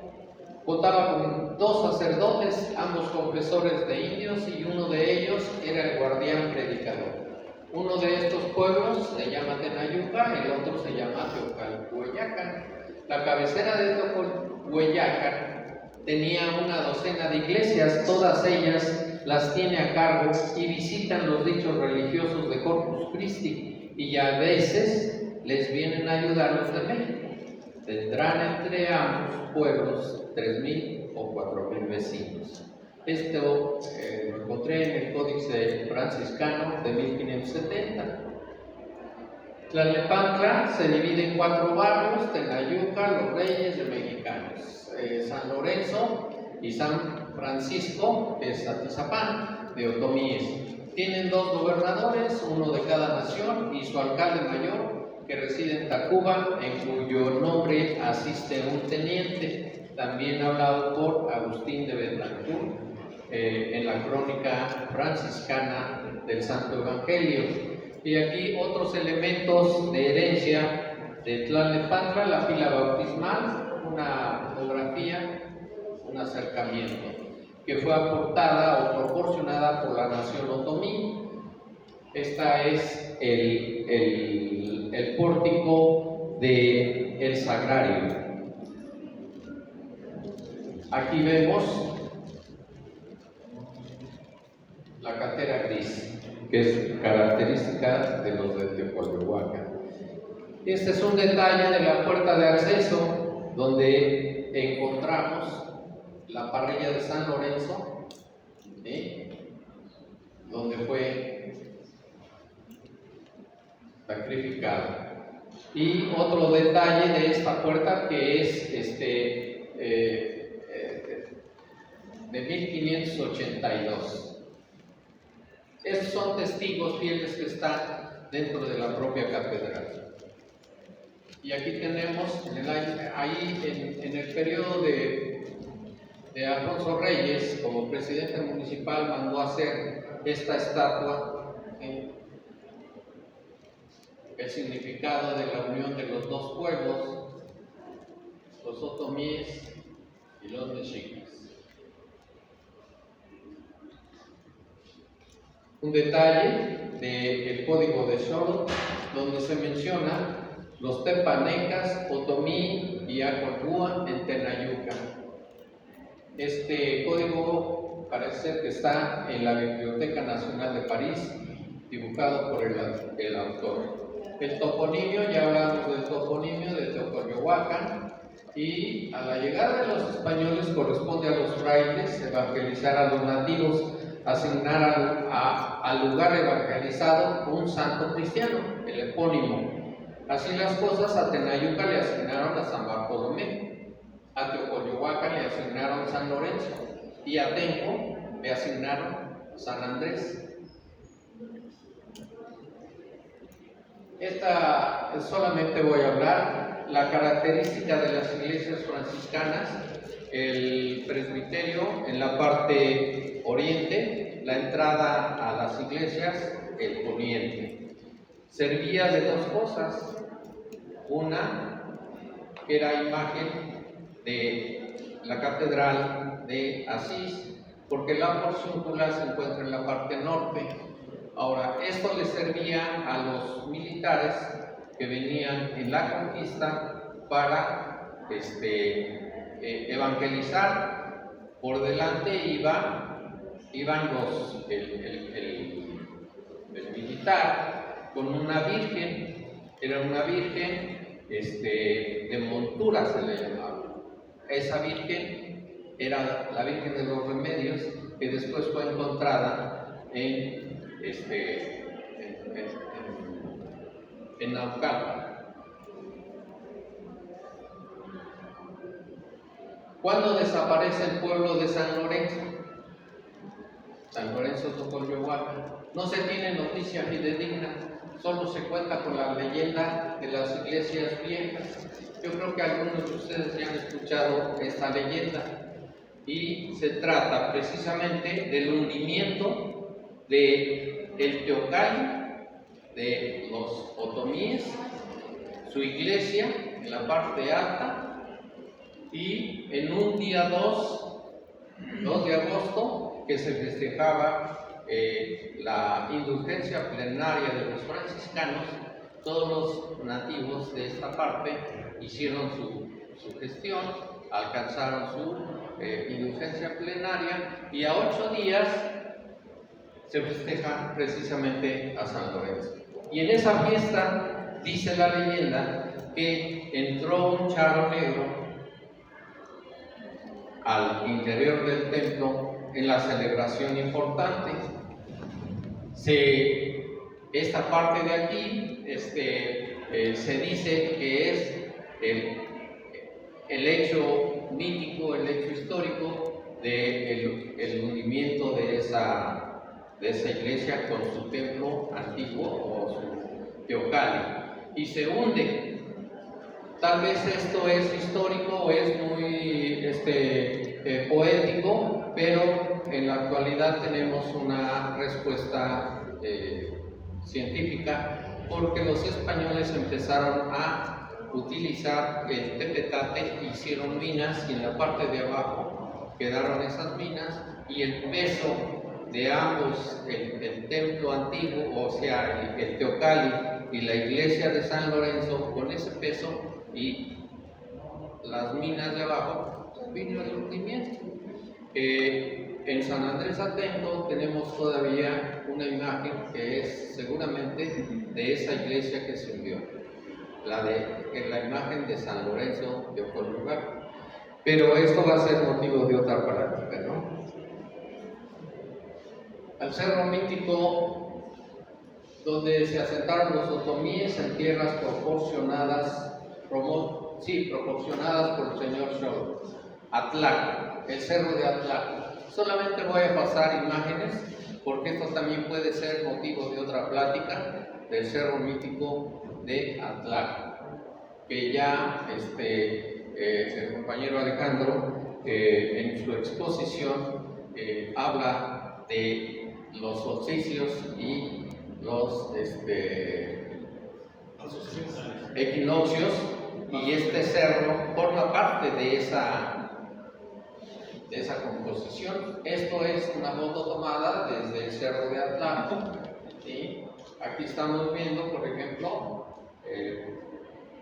[SPEAKER 2] contaba con 2 sacerdotes, ambos confesores de indios, y uno de ellos era el guardián predicador. Uno de estos pueblos se llama Tenayuca, el otro se llama Teocalhueyacan. La cabecera de Teocalhueyacan tenía una docena de iglesias, todas ellas las tiene a cargo y visitan los dichos religiosos de Corpus Christi, y a veces les vienen a ayudar los de México. Tendrán entre ambos pueblos 3,000 o 4,000 vecinos. Esto lo encontré en el Códice Franciscano de 1570. Tlalnepantla se divide en 4 barrios: Tenayuca, Los Reyes de Mexicanos, San Lorenzo y San Francisco, que es Atizapán, de Otomíes. Tienen 2 gobernadores, uno de cada nación, y su alcalde mayor, que reside en Tacuba, en cuyo nombre asiste un teniente, también hablado por Agustín de Betancourt en la crónica franciscana del Santo Evangelio. Y aquí otros elementos de herencia de Tlalnepantla: la pila bautismal, una fotografía, un acercamiento, que fue aportada o proporcionada por la nación otomí. Esta es el pórtico del sagrario. Aquí vemos la cantera gris, que es característica de los de Teocoyohuacan. Este es un detalle de la puerta de acceso, donde encontramos la parrilla de San Lorenzo, ¿sí?, donde fue sacrificado. Y otro detalle de esta puerta, que es de 1582. Estos son testigos fieles que están dentro de la propia catedral. Y aquí tenemos, en el periodo de Alfonso Reyes, como presidente municipal, mandó hacer esta estatua, el significado de la unión de los 2 pueblos, los otomíes y los mexicas. Un detalle del código de Xolotl, donde se menciona los tepanecas, otomí y acolhua en Tenayuca. Este código parece ser que está en la Biblioteca Nacional de París, dibujado por el autor. El toponimio, ya hablamos del toponimio de Teocoyohuacan, y a la llegada de los españoles corresponde a los frailes evangelizar a los nativos, asignar al lugar evangelizado un santo cristiano, el epónimo. Así las cosas, a Tenayuca le asignaron a San Bartolomé, a Teocoyohuacan le asignaron San Lorenzo, y a Tenco le asignaron San Andrés. Esta solamente voy a hablar la característica de las iglesias franciscanas: el presbiterio en la parte oriente, la entrada a las iglesias, el poniente. Servía de 2 cosas: una, que era imagen de la catedral de Asís, porque la porciúncula se encuentra en la parte norte. Ahora, esto le servía a los militares que venían en la conquista para evangelizar. Por delante iban el militar con una virgen, era una virgen de montura, se le llamaba. Esa virgen era la Virgen de los Remedios, que después fue encontrada en Naucalpan. ¿Cuándo desaparece el pueblo de San Lorenzo? San Lorenzo Teocoyohuacan. No se tiene noticia fidedigna, solo se cuenta con la leyenda de las iglesias viejas. Yo creo que algunos de ustedes ya han escuchado esta leyenda, y se trata precisamente del hundimiento de el teocalli de los otomíes, su iglesia en la parte alta, y en un día 2 de agosto, que se festejaba la indulgencia plenaria de los franciscanos, todos los nativos de esta parte hicieron su gestión, alcanzaron su indulgencia plenaria, y a 8 días se festeja precisamente a San Lorenzo. Y en esa fiesta dice la leyenda que entró un charro negro al interior del templo en la celebración importante. Esta parte de aquí se dice que es el hecho mítico, el hecho histórico del hundimiento de esa iglesia con su templo antiguo o su teocalli, y se hunde. Tal vez esto es histórico o es muy poético, pero en la actualidad tenemos una respuesta científica, porque los españoles empezaron a utilizar el tepetate, hicieron minas, y en la parte de abajo quedaron esas minas, y el peso de ambos, el templo antiguo, o sea, el teocalli y la iglesia de San Lorenzo, con ese peso y las minas de abajo, vino el hundimiento. En San Andrés Atento tenemos todavía una imagen que es seguramente de esa iglesia que se hundió, la imagen de San Lorenzo de Ocollugac. Pero esto va a ser motivo de otra práctica, ¿no? Al cerro mítico, donde se asentaron los otomíes en tierras proporcionadas por el señor Shaw. Atlaco, el cerro de Atlaco. Solamente voy a pasar imágenes, porque esto también puede ser motivo de otra plática del cerro mítico de Atlaco, que ya el compañero Alejandro en su exposición habla de los solsticios y los equinoccios, y este cerro forma parte de esa composición. Esto es una foto tomada desde el cerro de Atlaco, ¿sí? Aquí estamos viendo, por ejemplo,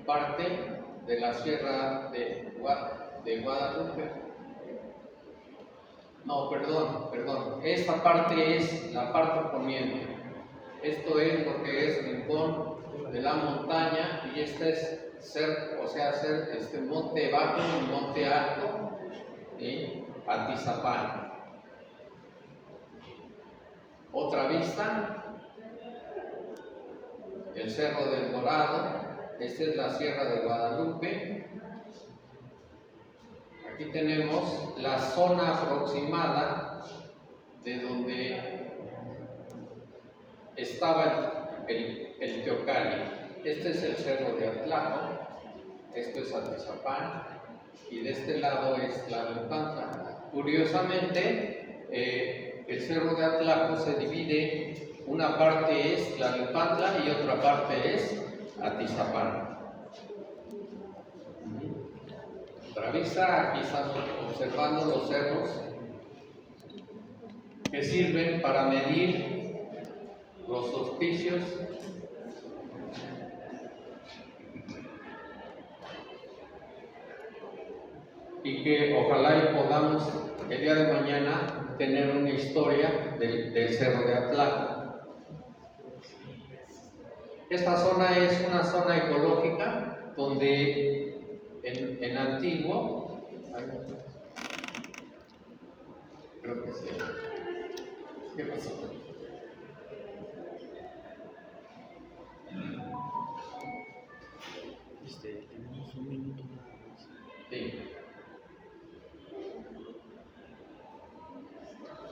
[SPEAKER 2] parte de la sierra de Guadalupe. No, perdón. Esta parte es la parte poniente. Esto es lo que es Rincón de la Montaña, y este es monte bajo y monte alto, ¿sí? Atizapán. Otra vista, el Cerro del Dorado. Esta es la Sierra de Guadalupe. Aquí tenemos la zona aproximada de donde estaba el teocalli. Este es el Cerro de Atlaco, esto es Atizapán, y de este lado es Tlalnepantla. Curiosamente, el Cerro de Atlaco se divide, una parte es Tlalnepantla y otra parte es Atizapán. Otra vista, aquí estamos observando los cerros que sirven para medir los solsticios y que ojalá y podamos el día de mañana tener una historia del Cerro de Atlaco. Esta zona es una zona ecológica donde en antiguo, creo que sí. ¿Qué pasó?
[SPEAKER 6] Tenemos un minuto nada más.
[SPEAKER 2] Sí.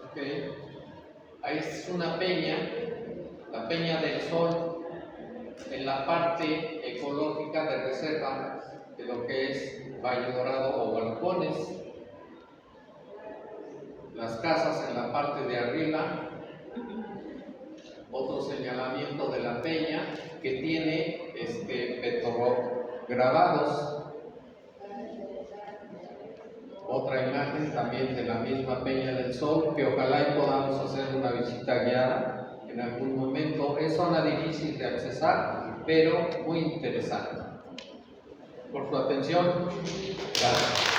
[SPEAKER 2] Ok. Ahí es una peña, la Peña del Sol, en la parte ecológica de reserva de lo que es Valle Dorado o Balcones. Las casas en la parte de arriba, otro señalamiento de la peña que tiene petrograbados. Otra imagen también de la misma Peña del Sol, que ojalá y podamos hacer una visita guiada en algún momento. Es zona difícil de accesar, pero muy interesante. Por su atención, gracias.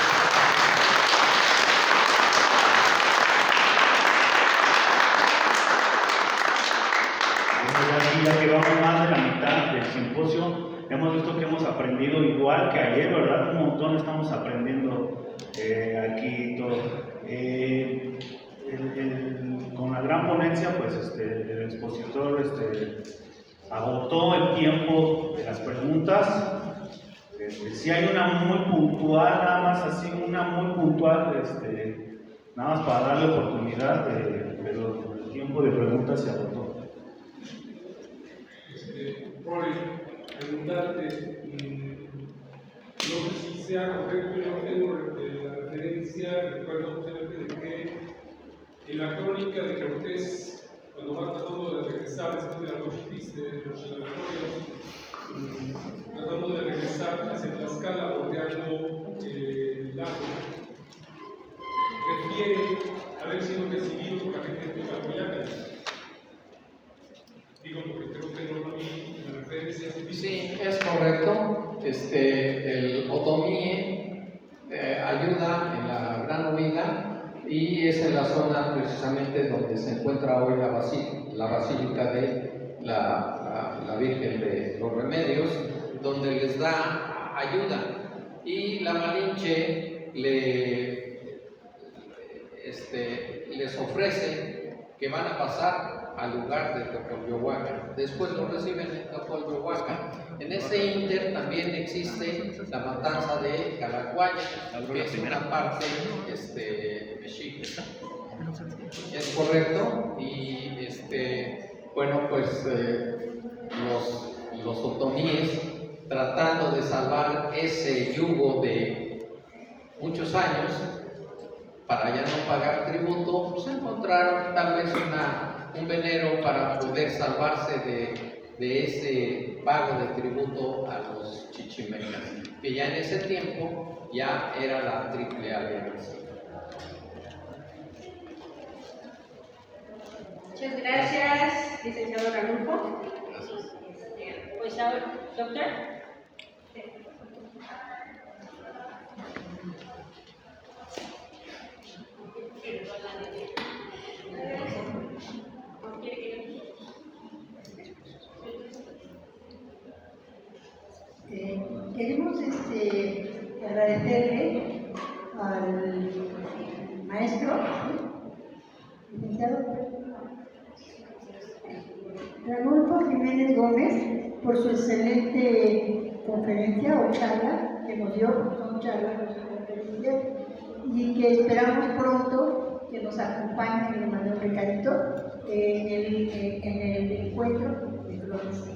[SPEAKER 6] Ya llevamos más de la mitad del simposio. Hemos visto que hemos aprendido igual que ayer, ¿verdad? Un montón estamos aprendiendo aquí todo. Con la gran ponencia, pues el expositor agotó el tiempo de las preguntas. Si hay una muy puntual, nada más así, una muy puntual, nada más para darle oportunidad, pero el tiempo de preguntas se agotó.
[SPEAKER 7] Rory, preguntarte, no sé si sea correcto, yo tengo la referencia, recuerdo justamente de que en la crónica de Cortés, cuando va tratando de regresar después de la Cochitis, de los laboratorios, tratando de regresar hacia Tlaxcala, bordeando el lago, refiere haber sido recibido por la gente de Tlaxcala. Digo, porque creo que no lo vi en la referencia.
[SPEAKER 2] Sí, es correcto. El Otomíe ayuda en la Gran Huida y es en la zona precisamente donde se encuentra hoy la basílica de la Virgen de los Remedios, donde les da ayuda. Y la Malinche les ofrece que van a pasar al lugar de Tecolyohuacan. Después lo reciben en Tecolyohuacan. En ese inter también existe la matanza de Calacuaya, que es una parte mexica. Es correcto. Y bueno, pues los otomíes, tratando de salvar ese yugo de muchos años para ya no pagar tributo, pues encontraron tal vez un venero para poder salvarse de ese pago de tributo a los chichimecas, que ya en ese tiempo ya era la Triple Alianza.
[SPEAKER 1] Muchas gracias, licenciado Ranulfo. Pues ahora, doctor.
[SPEAKER 4] Queremos agradecerle al maestro, licenciado Ranulfo Jiménez Gómez, por su excelente conferencia o charla que nos dio, son charlas, no son conferencias, y que esperamos pronto que nos acompañe, le mandé un recadito, en el encuentro de Flores.